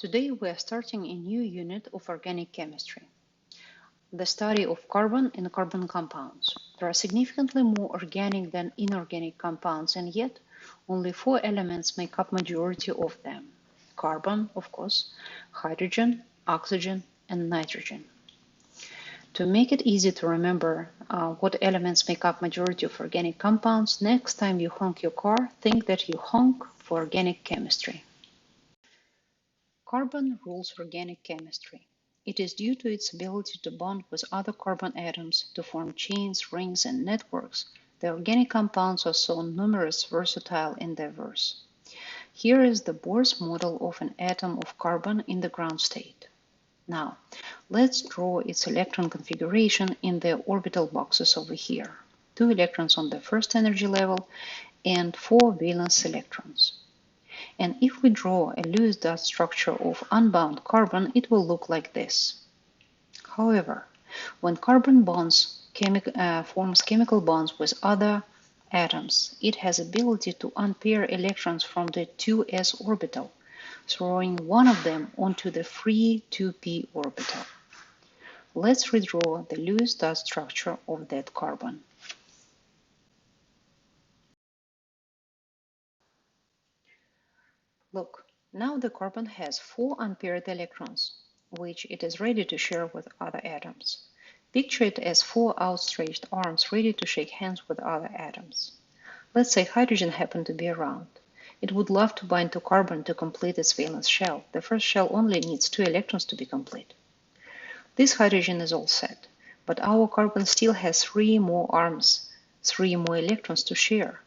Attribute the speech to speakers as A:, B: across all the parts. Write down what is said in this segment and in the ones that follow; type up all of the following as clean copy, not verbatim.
A: Today we are starting a new unit of organic chemistry, the study of carbon and carbon compounds. There are significantly more organic than inorganic compounds, and yet only 4 elements make up majority of them. Carbon, of course, hydrogen, oxygen, and nitrogen. To make it easy to remember what elements make up majority of organic compounds, next time you honk your car, think that you honk for organic chemistry. Carbon rules organic chemistry. It is due to its ability to bond with other carbon atoms to form chains, rings, and networks. The organic compounds are so numerous, versatile, and diverse. Here is the Bohr's model of an atom of carbon in the ground state. Now, let's draw its electron configuration in the orbital boxes over here. 2 electrons on the first energy level and 4 valence electrons. And if we draw a Lewis dot structure of unbound carbon, it will look like this. However, when carbon forms chemical bonds with other atoms, it has ability to unpair electrons from the 2s orbital, throwing one of them onto the free 2p orbital. Let's redraw the Lewis dot structure of that carbon. Look, now the carbon has 4 unpaired electrons, which it is ready to share with other atoms. Picture it as 4 outstretched arms ready to shake hands with other atoms. Let's say hydrogen happened to be around. It would love to bind to carbon to complete its valence shell. The first shell only needs 2 electrons to be complete. This hydrogen is all set, but our carbon still has 3 more arms, 3 more electrons to share.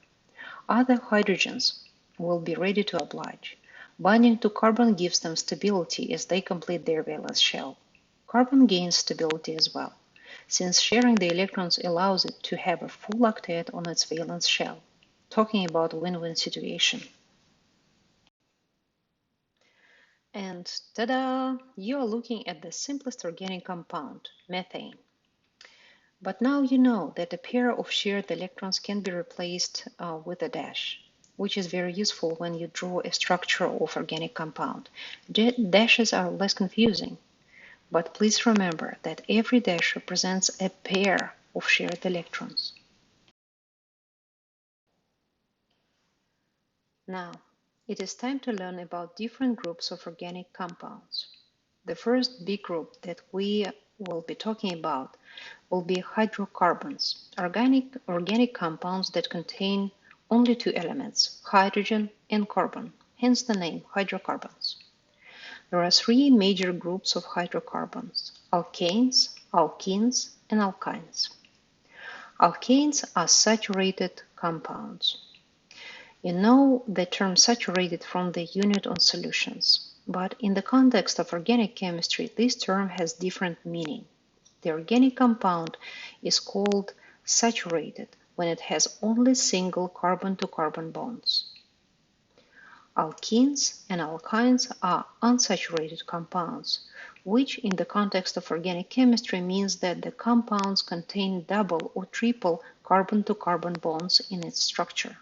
A: Other hydrogens will be ready to oblige. Binding to carbon gives them stability as they complete their valence shell. Carbon gains stability as well, since sharing the electrons allows it to have a full octet on its valence shell. Talking about a win-win situation. And ta-da! You are looking at the simplest organic compound, methane. But now you know that a pair of shared electrons can be replaced with a dash, which is very useful when you draw a structure of organic compound. Dashes are less confusing, but please remember that every dash represents a pair of shared electrons. Now, it is time to learn about different groups of organic compounds. The first big group that we will be talking about will be hydrocarbons, organic compounds that contain only 2 elements, hydrogen and carbon, hence the name hydrocarbons. There are 3 major groups of hydrocarbons, alkanes, alkenes, and alkynes. Alkanes are saturated compounds. You know the term saturated from the unit on solutions, but in the context of organic chemistry, this term has different meaning. The organic compound is called saturated when it has only single carbon-to-carbon bonds. Alkenes and alkynes are unsaturated compounds, which in the context of organic chemistry means that the compounds contain double or triple carbon-to-carbon bonds in its structure.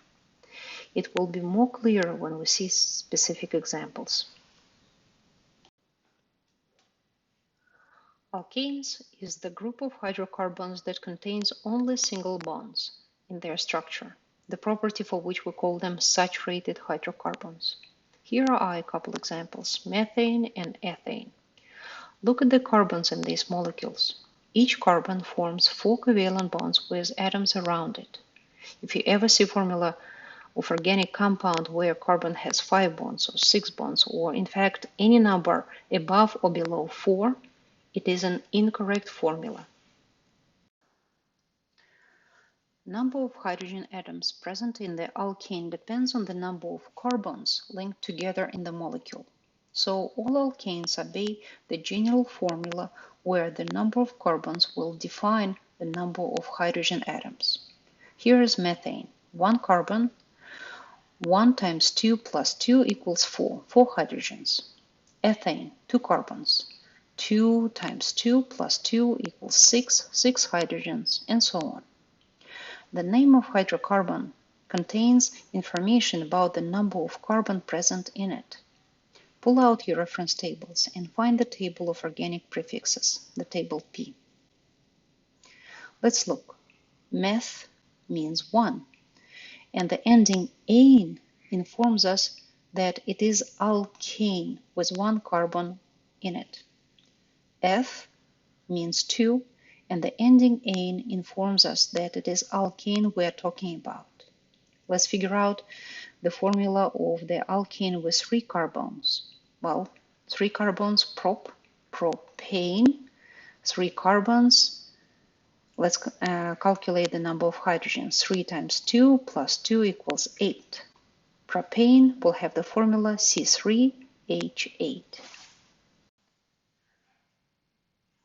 A: It will be more clear when we see specific examples. Alkanes is the group of hydrocarbons that contains only single bonds in their structure, the property for which we call them saturated hydrocarbons. Here are a couple examples, methane and ethane. Look at the carbons in these molecules. Each carbon forms 4 covalent bonds with atoms around it. If you ever see a formula of organic compound where carbon has 5 bonds or 6 bonds, or in fact any number above or below 4, it is an incorrect formula. Number of hydrogen atoms present in the alkane depends on the number of carbons linked together in the molecule. So all alkanes obey the general formula where the number of carbons will define the number of hydrogen atoms. Here is methane, 1 carbon, 1 times 2 plus 2 equals 4 hydrogens. Ethane, 2 carbons, 2 times 2 plus 2 equals 6 hydrogens, and so on. The name of hydrocarbon contains information about the number of carbon present in it. Pull out your reference tables and find the table of organic prefixes, the table P. Let's look. Meth means 1, and the ending "ane" informs us that it is alkane with 1 carbon in it. Eth means 2, and the ending "ane" informs us that it is alkane we are talking about. Let's figure out the formula of the alkane with 3 carbons. Well, 3 carbons, propane, 3 carbons. Let's calculate the number of hydrogens. 3 times 2 plus 2 equals 8. Propane will have the formula C3H8.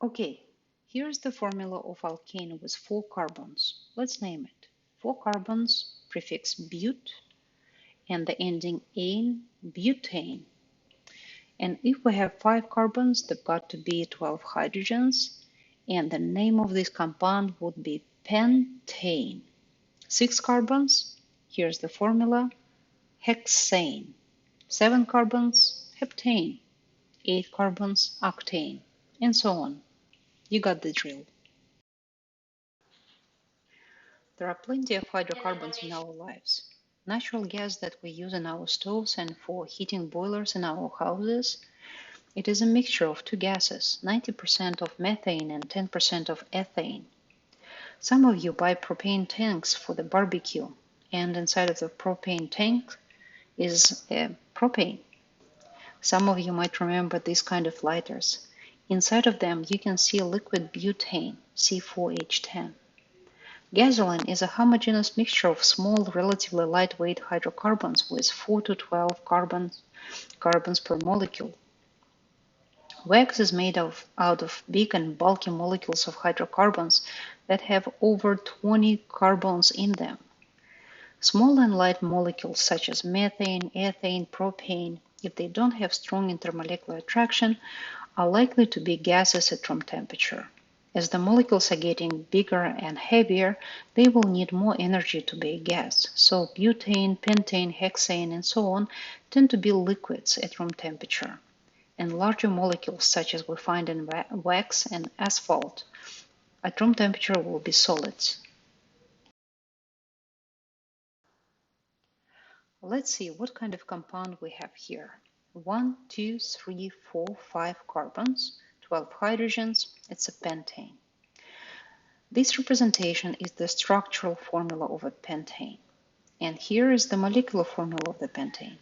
A: Okay, here's the formula of alkane with 4 carbons. Let's name it. 4 carbons, prefix but, and the ending ane, butane. And if we have 5 carbons, they've got to be 12 hydrogens, and the name of this compound would be pentane. 6 carbons, here's the formula, hexane. 7 carbons, heptane. 8 carbons, octane, and so on. You got the drill. There are plenty of hydrocarbons in our lives. Natural gas that we use in our stoves and for heating boilers in our houses, it is a mixture of 2 gases, 90% of methane and 10% of ethane. Some of you buy propane tanks for the barbecue, and inside of the propane tank is propane. Some of you might remember these kind of lighters. Inside of them you can see liquid butane, C4H10. Gasoline is a homogeneous mixture of small, relatively lightweight hydrocarbons with 4 to 12 carbons per molecule. Wax is made out of big and bulky molecules of hydrocarbons that have over 20 carbons in them. Small and light molecules such as methane, ethane, propane, if they don't have strong intermolecular attraction, are likely to be gases at room temperature. As the molecules are getting bigger and heavier, they will need more energy to be a gas. So butane, pentane, hexane, and so on tend to be liquids at room temperature. And larger molecules, such as we find in wax and asphalt, at room temperature will be solids. Let's see what kind of compound we have here. 1, 2, 3, 4, 5 carbons, 12 hydrogens. It's a pentane. This representation is the structural formula of a pentane. And here is the molecular formula of the pentane.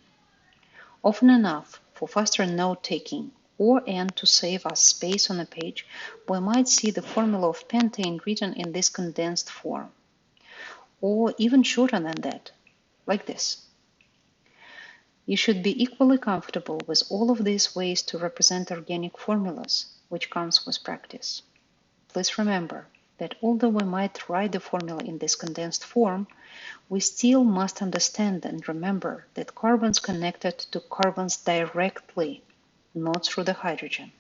A: Often enough, for faster note-taking and to save us space on a page, we might see the formula of pentane written in this condensed form, or even shorter than that, like this. You should be equally comfortable with all of these ways to represent organic formulas, which comes with practice. Please remember that although we might write the formula in this condensed form, we still must understand and remember that carbons connected to carbons directly, not through the hydrogen.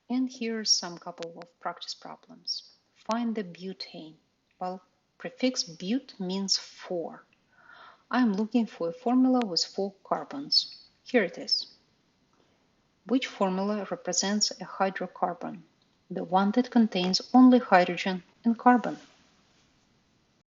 A: And here's some couple of practice problems. Find the butane. Well, prefix but means 4. I'm looking for a formula with 4 carbons. Here it is. Which formula represents a hydrocarbon? The one that contains only hydrogen and carbon.